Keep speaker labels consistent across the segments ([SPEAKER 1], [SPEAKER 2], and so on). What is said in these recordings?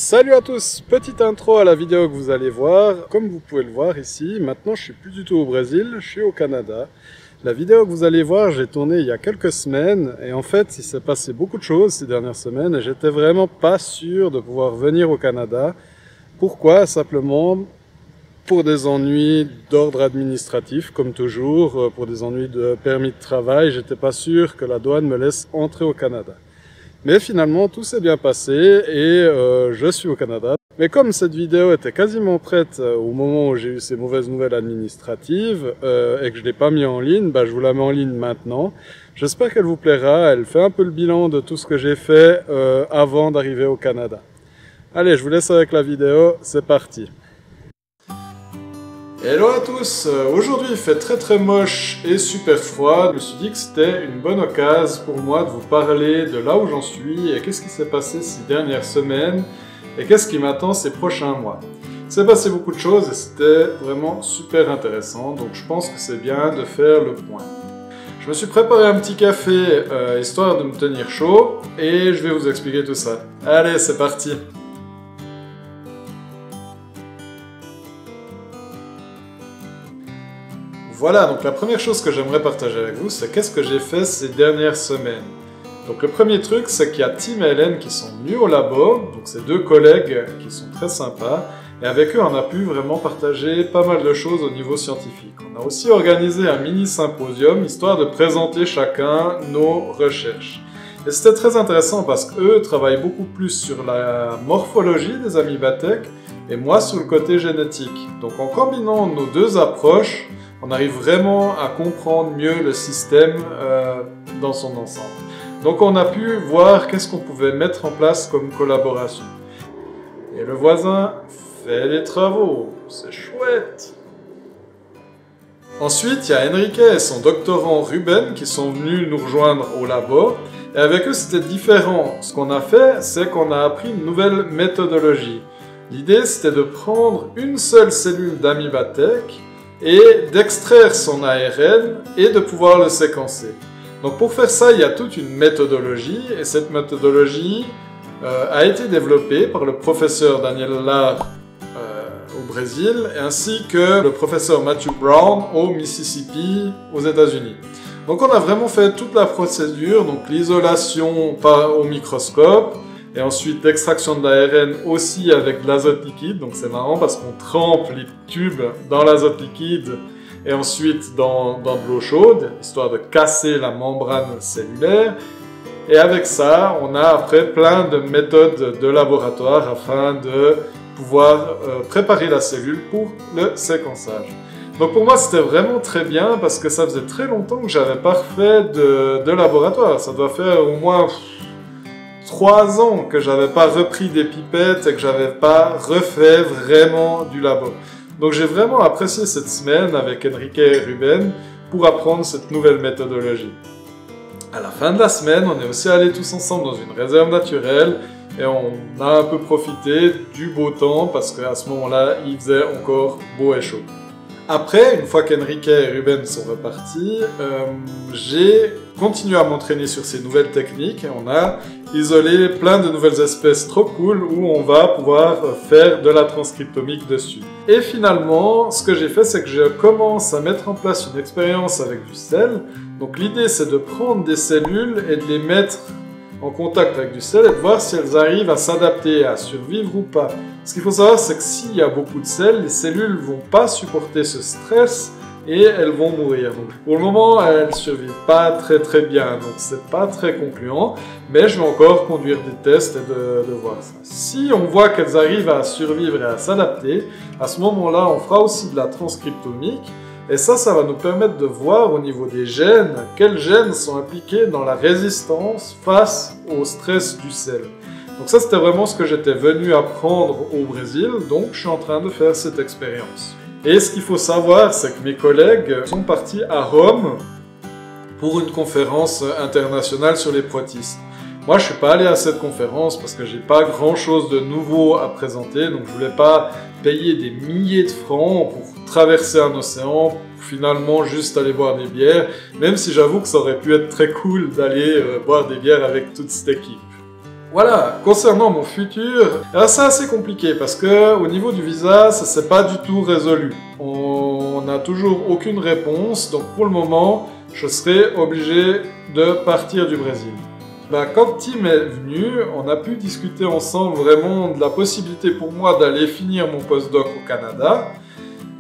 [SPEAKER 1] Salut à tous, petite intro à la vidéo que vous allez voir. Comme vous pouvez le voir ici, maintenant je suis plus du tout au Brésil, je suis au Canada. La vidéo que vous allez voir, j'ai tourné il y a quelques semaines et en fait il s'est passé beaucoup de choses ces dernières semaines et j'étais vraiment pas sûr de pouvoir venir au Canada. Pourquoi? Simplement pour des ennuis d'ordre administratif comme toujours, pour des ennuis de permis de travail, j'étais pas sûr que la douane me laisse entrer au Canada. Mais finalement, tout s'est bien passé et je suis au Canada. Mais comme cette vidéo était quasiment prête au moment où j'ai eu ces mauvaises nouvelles administratives et que je ne l'ai pas mis en ligne, je vous la mets en ligne maintenant. J'espère qu'elle vous plaira. Elle fait un peu le bilan de tout ce que j'ai fait avant d'arriver au Canada. Allez, je vous laisse avec la vidéo. C'est parti. Hello à tous, aujourd'hui il fait très moche et super froid. Je me suis dit que c'était une bonne occasion pour moi de vous parler de là où j'en suis et qu'est-ce qui s'est passé ces dernières semaines et qu'est-ce qui m'attend ces prochains mois. Il s'est passé beaucoup de choses et c'était vraiment super intéressant, donc je pense que c'est bien de faire le point. Je me suis préparé un petit café histoire de me tenir chaud et je vais vous expliquer tout ça. Allez, c'est parti! Voilà, donc la première chose que j'aimerais partager avec vous, c'est qu'est-ce que j'ai fait ces dernières semaines. Donc le premier truc, c'est qu'il y a Tim et Hélène qui sont venus au labo, donc c'est deux collègues qui sont très sympas, et avec eux on a pu vraiment partager pas mal de choses au niveau scientifique. On a aussi organisé un mini symposium, histoire de présenter chacun nos recherches. Et c'était très intéressant parce qu'eux travaillent beaucoup plus sur la morphologie des amibatèques, et moi sur le côté génétique. Donc en combinant nos deux approches, on arrive vraiment à comprendre mieux le système dans son ensemble. Donc on a pu voir qu'est-ce qu'on pouvait mettre en place comme collaboration. Et le voisin fait les travaux, c'est chouette! Ensuite, il y a Enrique et son doctorant Ruben qui sont venus nous rejoindre au labo. Et avec eux, c'était différent. Ce qu'on a fait, c'est qu'on a appris une nouvelle méthodologie. L'idée, c'était de prendre une seule cellule d'amibatèque et d'extraire son ARN et de pouvoir le séquencer. Donc pour faire ça, il y a toute une méthodologie, et cette méthodologie a été développée par le professeur Daniel Lar au Brésil, ainsi que le professeur Matthew Brown au Mississippi, aux États-Unis. Donc on a vraiment fait toute la procédure, donc l'isolation au microscope, et ensuite l'extraction de l'ARN aussi avec de l'azote liquide, donc c'est marrant parce qu'on trempe les tubes dans l'azote liquide et ensuite dans de l'eau chaude, histoire de casser la membrane cellulaire. Et avec ça, on a après plein de méthodes de laboratoire afin de pouvoir préparer la cellule pour le séquençage. Donc pour moi c'était vraiment très bien parce que ça faisait très longtemps que j'avais pas fait de laboratoire, ça doit faire au moins 3 ans que j'avais pas repris des pipettes et que j'avais pas refait vraiment du labo. Donc j'ai vraiment apprécié cette semaine avec Enrique et Ruben pour apprendre cette nouvelle méthodologie. À la fin de la semaine, on est aussi allés tous ensemble dans une réserve naturelle et on a un peu profité du beau temps parce qu'à ce moment-là, il faisait encore beau et chaud. Après, une fois qu'Enrique et Ruben sont repartis, j'ai continué à m'entraîner sur ces nouvelles techniques et on a isolé plein de nouvelles espèces trop cool où on va pouvoir faire de la transcriptomique dessus. Et finalement, ce que j'ai fait, c'est que je commence à mettre en place une expérience avec du sel. Donc l'idée, c'est de prendre des cellules et de les mettre en contact avec du sel et de voir si elles arrivent à s'adapter, à survivre ou pas. Ce qu'il faut savoir, c'est que s'il y a beaucoup de sel, les cellules vont pas supporter ce stress et elles vont mourir. Donc, pour le moment, elles survivent pas très bien, donc c'est pas très concluant, mais je vais encore conduire des tests et de voir ça. Si on voit qu'elles arrivent à survivre et à s'adapter, à ce moment-là, on fera aussi de la transcriptomique. Et ça va nous permettre de voir au niveau des gènes, quels gènes sont impliqués dans la résistance face au stress du sel. Donc ça, c'était vraiment ce que j'étais venu apprendre au Brésil, donc je suis en train de faire cette expérience. Et ce qu'il faut savoir, c'est que mes collègues sont partis à Rome pour une conférence internationale sur les protistes. Moi, je suis pas allé à cette conférence parce que j'ai pas grand-chose de nouveau à présenter, donc je voulais pas payer des milliers de francs pour traverser un océan, pour finalement juste aller boire des bières, même si j'avoue que ça aurait pu être très cool d'aller boire des bières avec toute cette équipe. Voilà, concernant mon futur, c'est assez compliqué parce que au niveau du visa, ça s'est pas du tout résolu. On n'a toujours aucune réponse, donc pour le moment, je serai obligé de partir du Brésil. Quand Tim est venu, on a pu discuter ensemble vraiment de la possibilité pour moi d'aller finir mon postdoc au Canada.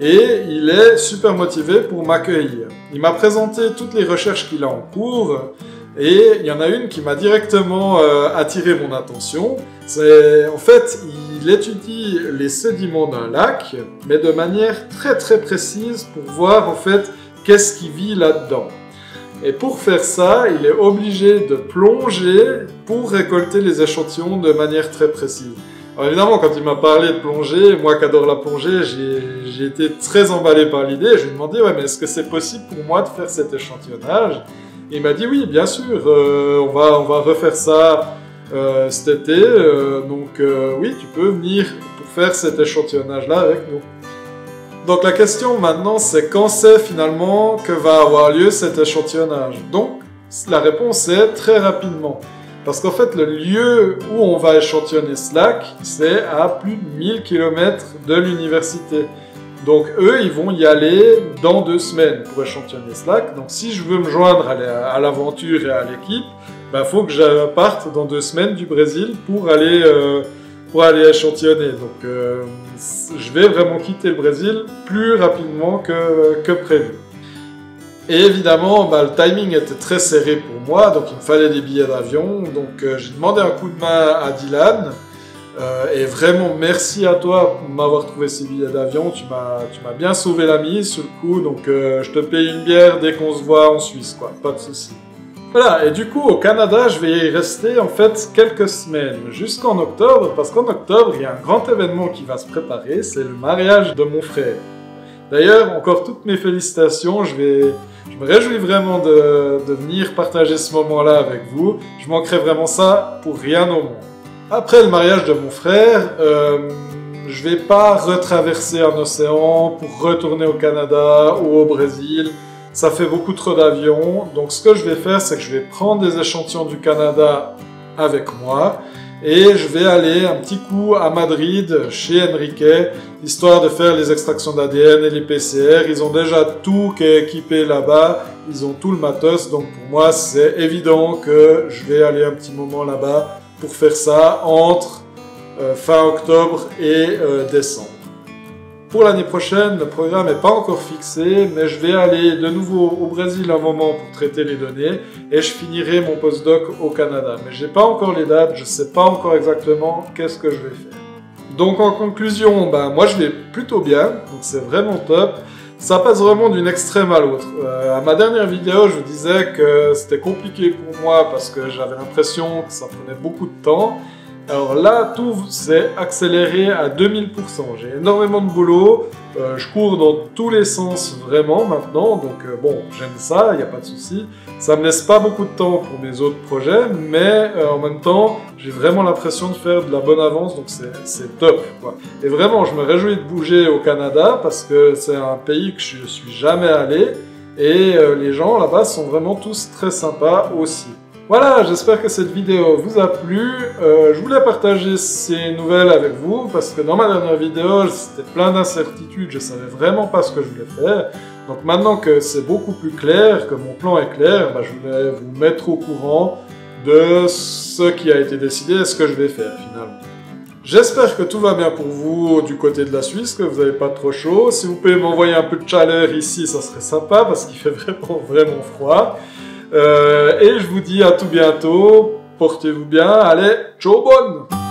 [SPEAKER 1] Et il est super motivé pour m'accueillir. Il m'a présenté toutes les recherches qu'il a en cours, et il y en a une qui m'a directement attiré mon attention. En fait, il étudie les sédiments d'un lac, mais de manière très très précise pour voir en fait qu'est-ce qui vit là-dedans. Et pour faire ça, il est obligé de plonger pour récolter les échantillons de manière très précise. Alors évidemment, quand il m'a parlé de plongée, moi qui adore la plongée, j'ai été très emballé par l'idée. Je lui ai demandé, ouais, mais est-ce que c'est possible pour moi de faire cet échantillonnage? Et il m'a dit, oui, bien sûr, on va refaire ça cet été. Oui, tu peux venir pour faire cet échantillonnage-là avec nous. Donc la question maintenant, c'est quand c'est finalement que va avoir lieu cet échantillonnage? Donc la réponse est très rapidement. Parce qu'en fait, le lieu où on va échantillonner ce lac, c'est à plus de 1000 km de l'université. Donc eux, ils vont y aller dans 2 semaines pour échantillonner ce lac. Donc si je veux me joindre à l'aventure et à l'équipe, faut que je parte dans 2 semaines du Brésil pour aller échantillonner. Donc je vais vraiment quitter le Brésil plus rapidement que prévu. Et évidemment, le timing était très serré pour moi, donc il me fallait des billets d'avion. Donc j'ai demandé un coup de main à Dylan. Et vraiment, merci à toi pour m'avoir trouvé ces billets d'avion. Tu m'as bien sauvé la mise sur le coup. Donc je te paye une bière dès qu'on se voit en Suisse, quoi. Pas de souci. Voilà, et du coup, au Canada, je vais y rester en fait quelques semaines, jusqu'en octobre, parce qu'en octobre, il y a un grand événement qui va se préparer, c'est le mariage de mon frère. D'ailleurs, encore toutes mes félicitations, je me réjouis vraiment de venir partager ce moment-là avec vous. Je manquerai vraiment ça pour rien au monde. Après le mariage de mon frère, je vais pas retraverser un océan pour retourner au Canada ou au Brésil. Ça fait beaucoup trop d'avions, donc ce que je vais faire, c'est que je vais prendre des échantillons du Canada avec moi et je vais aller un petit coup à Madrid, chez Enrique, histoire de faire les extractions d'ADN et les PCR. Ils ont déjà tout qui est équipé là-bas, ils ont tout le matos, donc pour moi c'est évident que je vais aller un petit moment là-bas pour faire ça entre fin octobre et décembre. Pour l'année prochaine, le programme n'est pas encore fixé, mais je vais aller de nouveau au Brésil un moment pour traiter les données et je finirai mon postdoc au Canada. Mais je n'ai pas encore les dates, je ne sais pas encore exactement qu'est-ce que je vais faire. Donc en conclusion, moi je vais plutôt bien, donc c'est vraiment top. Ça passe vraiment d'une extrême à l'autre. À ma dernière vidéo, je vous disais que c'était compliqué pour moi parce que j'avais l'impression que ça prenait beaucoup de temps. Alors là, tout s'est accéléré à 2000%. J'ai énormément de boulot, je cours dans tous les sens vraiment maintenant, donc j'aime ça, il n'y a pas de souci. Ça me laisse pas beaucoup de temps pour mes autres projets, mais en même temps, j'ai vraiment l'impression de faire de la bonne avance, donc c'est top, quoi. Et vraiment, je me réjouis de bouger au Canada parce que c'est un pays que je suis jamais allé et les gens là-bas sont vraiment tous très sympas aussi. Voilà, j'espère que cette vidéo vous a plu. Je voulais partager ces nouvelles avec vous parce que dans ma dernière vidéo, c'était plein d'incertitudes, je savais vraiment pas ce que je voulais faire. Donc maintenant que c'est beaucoup plus clair, que mon plan est clair, je voulais vous mettre au courant de ce qui a été décidé et ce que je vais faire finalement. J'espère que tout va bien pour vous du côté de la Suisse, que vous n'avez pas trop chaud. Si vous pouvez m'envoyer un peu de chaleur ici, ça serait sympa parce qu'il fait vraiment froid. Et je vous dis à tout bientôt, portez-vous bien, allez, ciao bonne!